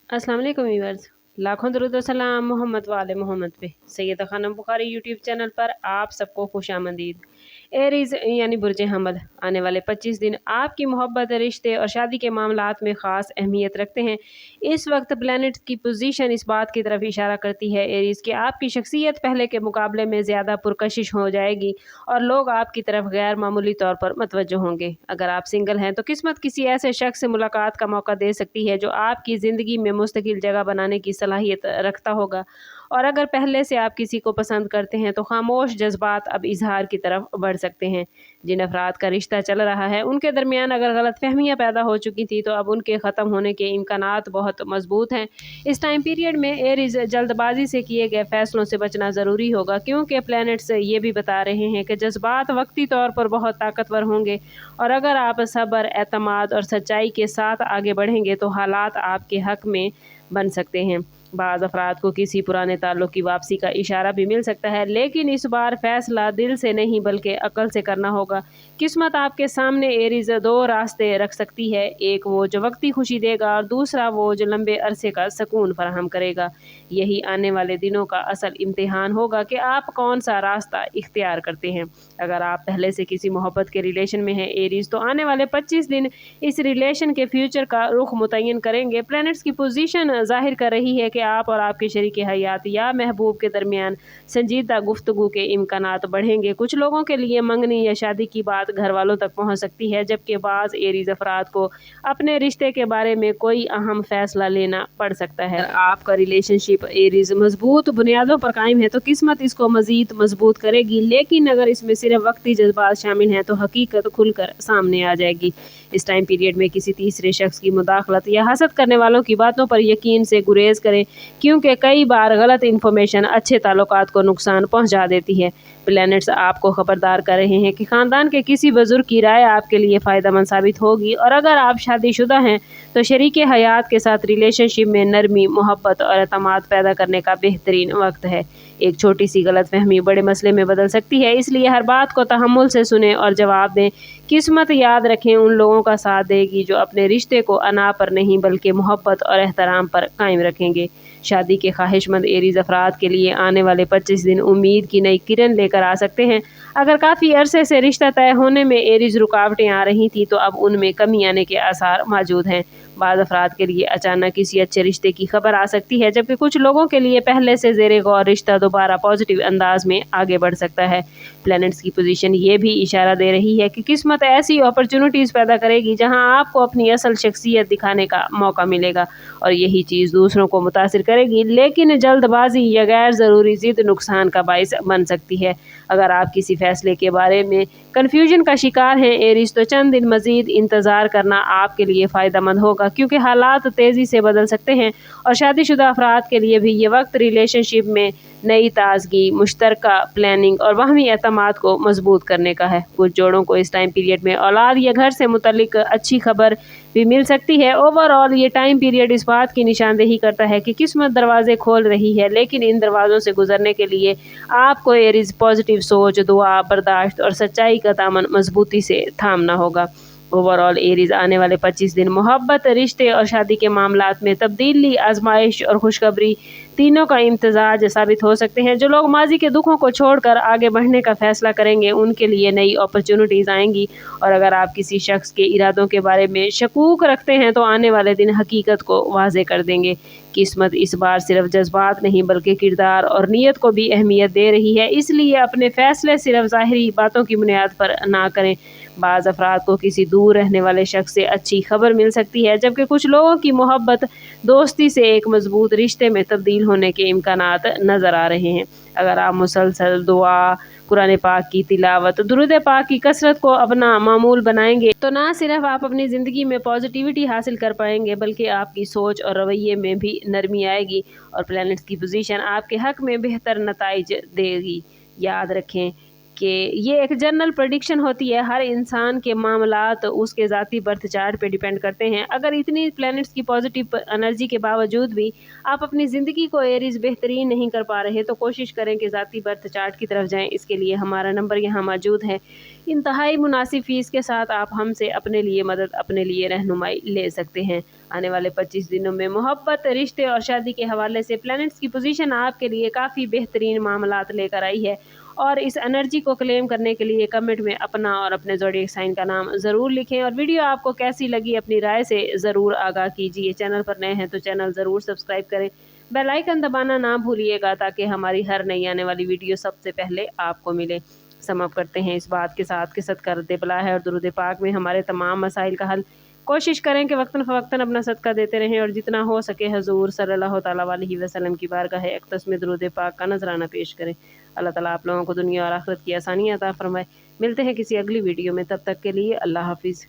अस्सलाम वालेकुम व्यूअर्स। लाखों दरूद व सलाम मोहम्मद वाले मोहम्मद पे। सैयदा खानम बुखारी यूट्यूब चैनल पर आप सबको खुशामदीद। एरीज यानी बुर्ज हमल आने वाले 25 दिन आपकी मोहब्बत, रिश्ते और शादी के मामलात में ख़ास अहमियत रखते हैं। इस वक्त प्लैनेट की पोजीशन इस बात की तरफ इशारा करती है एरीज कि आपकी शख्सियत पहले के मुकाबले में ज़्यादा पुरकशिश हो जाएगी और लोग आपकी तरफ गैर मामूली तौर पर मतवज्जो होंगे। अगर आप सिंगल हैं तो किस्मत किसी ऐसे शख्स से मुलाकात का मौका दे सकती है जो आपकी ज़िंदगी में मुस्तकिल जगह बनाने की सलाहियत रखता होगा। और अगर पहले से आप किसी को पसंद करते हैं तो खामोश जज्बात अब इजहार की तरफ बढ़ सकते हैं। जिन अफराद का रिश्ता चल रहा है उनके दरमियान अगर गलतफहमियां पैदा हो चुकी थी तो अब उनके ख़त्म होने के इम्कानात बहुत मजबूत हैं। इस टाइम पीरियड में एरीज जल्दबाजी से किए गए फैसलों से बचना ज़रूरी होगा, क्योंकि प्लैनेट्स ये भी बता रहे हैं कि जज्बात वक्ती तौर पर बहुत ताकतवर होंगे और अगर आप सब्र, एतमाद और सच्चाई के साथ आगे बढ़ेंगे तो हालात आपके हक में बन सकते हैं। बाज़ अफराद को किसी पुराने ताल्लुक़ की वापसी का इशारा भी मिल सकता है, लेकिन इस बार फैसला दिल से नहीं बल्कि अकल से करना होगा। किस्मत आपके सामने एरीज दो रास्ते रख सकती है, एक वो जो वक्ती खुशी देगा और दूसरा वो जो लंबे अरसे का सुकून फराहम करेगा। यही आने वाले दिनों का असल इम्तिहान होगा कि आप कौन सा रास्ता इख्तियार करते हैं। अगर आप पहले से किसी मोहब्बत के रिलेशन में हैं एरीज, तो आने वाले 25 दिन इस रिलेशन के फ्यूचर का रुख मुतय्यन करेंगे। प्लैनेट्स की पोजीशन जाहिर कर रही है कि आप और आपके शरीक हयात या महबूब के दरमियान संजीदा गुफ्तगू के इम्कानात बढ़ेंगे। कुछ लोगों के लिए मंगनी या शादी की बात घर वालों तक पहुंच सकती है, जबकि बाज़ एरीज अफराद को अपने रिश्ते के बारे में कोई अहम फैसला लेना पड़ सकता है। आपका रिलेशनशिप एरीज मजबूत बुनियादों पर कायम है तो किस्मत इसको मजीद मजबूत करेगी, लेकिन अगर इसमें सिर्फ वक्ती जज्बात शामिल हैं तो हकीकत खुलकर सामने आ जाएगी। इस टाइम पीरियड में किसी तीसरे शख्स की मुदाखलत या हसद करने वालों की बातों पर यकीन से गुरेज करें, क्योंकि कई बार गलत इन्फॉर्मेशन अच्छे ताल्लुकात को नुकसान पहुंचा देती है। प्लैनेट्स आपको खबरदार कर रहे हैं कि ख़ानदान के किसी बुजुर्ग की राय आपके लिए फ़ायदेमंद साबित होगी और अगर आप शादीशुदा हैं तो शरीक हयात के साथ रिलेशनशिप में नरमी, मोहब्बत और एतमाद पैदा करने का बेहतरीन वक्त है। एक छोटी सी गलतफहमी बड़े मसले में बदल सकती है, इसलिए हर बात को तहम्मुल से सुने और जवाब दें। किस्मत याद रखें उन लोगों का साथ देगी जो अपने रिश्ते को अना पर नहीं बल्कि मोहब्बत और एहतराम पर कायम रखेंगे। शादी के ख्वाहिशमंद एरीज अफराद के लिए आने वाले 25 दिन उम्मीद की नई किरण लेकर आ सकते हैं। अगर काफ़ी अरसे से रिश्ता तय होने में एरीज रुकावटें आ रही थी तो अब उनमें कमी आने के आसार मौजूद हैं। बाज़ अफराद के लिए अचानक किसी अच्छे रिश्ते की खबर आ सकती है, जबकि कुछ लोगों के लिए पहले से ज़ेरे गौर रिश्ता दोबारा पॉजिटिव अंदाज में आगे बढ़ सकता है। प्लैनेट्स की पोजीशन ये भी इशारा दे रही है कि किस्मत ऐसी अपॉर्चुनिटीज़ पैदा करेगी जहां आपको अपनी असल शख्सियत दिखाने का मौका मिलेगा और यही चीज़ दूसरों को मुतासिर करेगी, लेकिन जल्दबाजी या गैर ज़रूरी ज़िद नुकसान का बाइस बन सकती है। अगर आप किसी फैसले के बारे में कन्फ्यूजन का शिकार हैं एरीज, तो चंद दिन मज़ीद इंतज़ार करना आपके लिए फ़ायदेमंद होगा, क्योंकि हालात तेज़ी से बदल सकते हैं और शादीशुदा अफराद के लिए भी ये वक्त रिलेशनशिप में नई ताजगी, मुश्तरका प्लानिंग और बाहमी एतमाद को मजबूत करने का है। कुछ जोड़ों को इस टाइम पीरियड में औलाद या घर से मुतल्लिक अच्छी खबर भी मिल सकती है। ओवरऑल ये टाइम पीरियड इस बात की निशानदेही करता है कि किस्मत दरवाजे खोल रही है, लेकिन इन दरवाज़ों से गुजरने के लिए आपको एरीज पॉजिटिव सोच, दुआ, बर्दाश्त और सच्चाई का दामन मजबूती से थामना होगा। ओवरऑल एरीज आने वाले 25 दिन मोहब्बत, रिश्ते और शादी के मामलात में तब्दीली, आजमाइश और खुशखबरी तीनों का इम्तजाज साबित हो सकते हैं। जो लोग माजी के दुखों को छोड़कर आगे बढ़ने का फैसला करेंगे उनके लिए नई अपॉर्चुनिटीज़ आएंगी और अगर आप किसी शख्स के इरादों के बारे में शकूक रखते हैं तो आने वाले दिन हकीकत को वाज़े कर देंगे। किस्मत इस बार सिर्फ जज्बात नहीं बल्कि किरदार और नीयत को भी अहमियत दे रही है, इसलिए अपने फैसले सिर्फ ज़ाहिरी बातों की बुनियाद पर ना करें। बाज़ अफराद को किसी दूर रहने वाले शख्स से अच्छी खबर मिल सकती है, जबकि कुछ लोगों की मोहब्बत दोस्ती से एक मजबूत रिश्ते में तब्दील होने के इम्कानात नज़र आ रहे हैं। अगर आप मुसलसल दुआ, कुरान पाक की तिलावत, दुरूद पाक की कसरत को अपना मामूल बनाएंगे तो ना सिर्फ आप अपनी ज़िंदगी में पॉजिटिविटी हासिल कर पाएंगे बल्कि आपकी सोच और रवैये में भी नरमी आएगी और प्लैनेट्स की पोजीशन आपके हक में बेहतर नताइज देगी। याद रखें कि ये एक जनरल प्रेडिक्शन होती है, हर इंसान के मामलात उसके ज़ाती बर्थ चार्ट पे डिपेंड करते हैं। अगर इतनी प्लैनेट्स की पॉजिटिव एनर्जी के बावजूद भी आप अपनी ज़िंदगी को एरीज बेहतरीन नहीं कर पा रहे तो कोशिश करें कि ज़ाती बर्थ चार्ट की तरफ जाएं। इसके लिए हमारा नंबर यहाँ मौजूद है, इंतहाई मुनासिब फ़ीस के साथ आप हमसे अपने लिए मदद, अपने लिए रहनुमाई ले सकते हैं। आने वाले 25 दिनों में मोहब्बत, रिश्ते और शादी के हवाले से प्लैनेट्स की पोजीशन आपके लिए काफ़ी बेहतरीन मामलात लेकर आई है, और इस एनर्जी को क्लेम करने के लिए कमेंट में अपना और अपने ज़ोडिएक साइन का नाम ज़रूर लिखें। और वीडियो आपको कैसी लगी अपनी राय से ज़रूर आगाह कीजिए। चैनल पर नए हैं तो चैनल ज़रूर सब्सक्राइब करें, बेल आइकन दबाना ना भूलिएगा ताकि हमारी हर नई आने वाली वीडियो सबसे पहले आपको मिले। समाप्त करते हैं इस बात के साथ कि सदका बला है और दुरूद पाक में हमारे तमाम मसाइल का हल। कोशिश करें कि वक्तन फ़वक्तन अपना सदका देते रहें और जितना हो सके हजूर सल्लल्लाहु तआला अलैहि वसल्लम की बारगाह अक़दस में दुरूद पाक का नजराना पेश करें। अल्लाह ताला आप लोगों को दुनिया और आखिरत की आसानियाँ अता फरमाए। मिलते हैं किसी अगली वीडियो में, तब तक के लिए अल्लाह हाफिज़।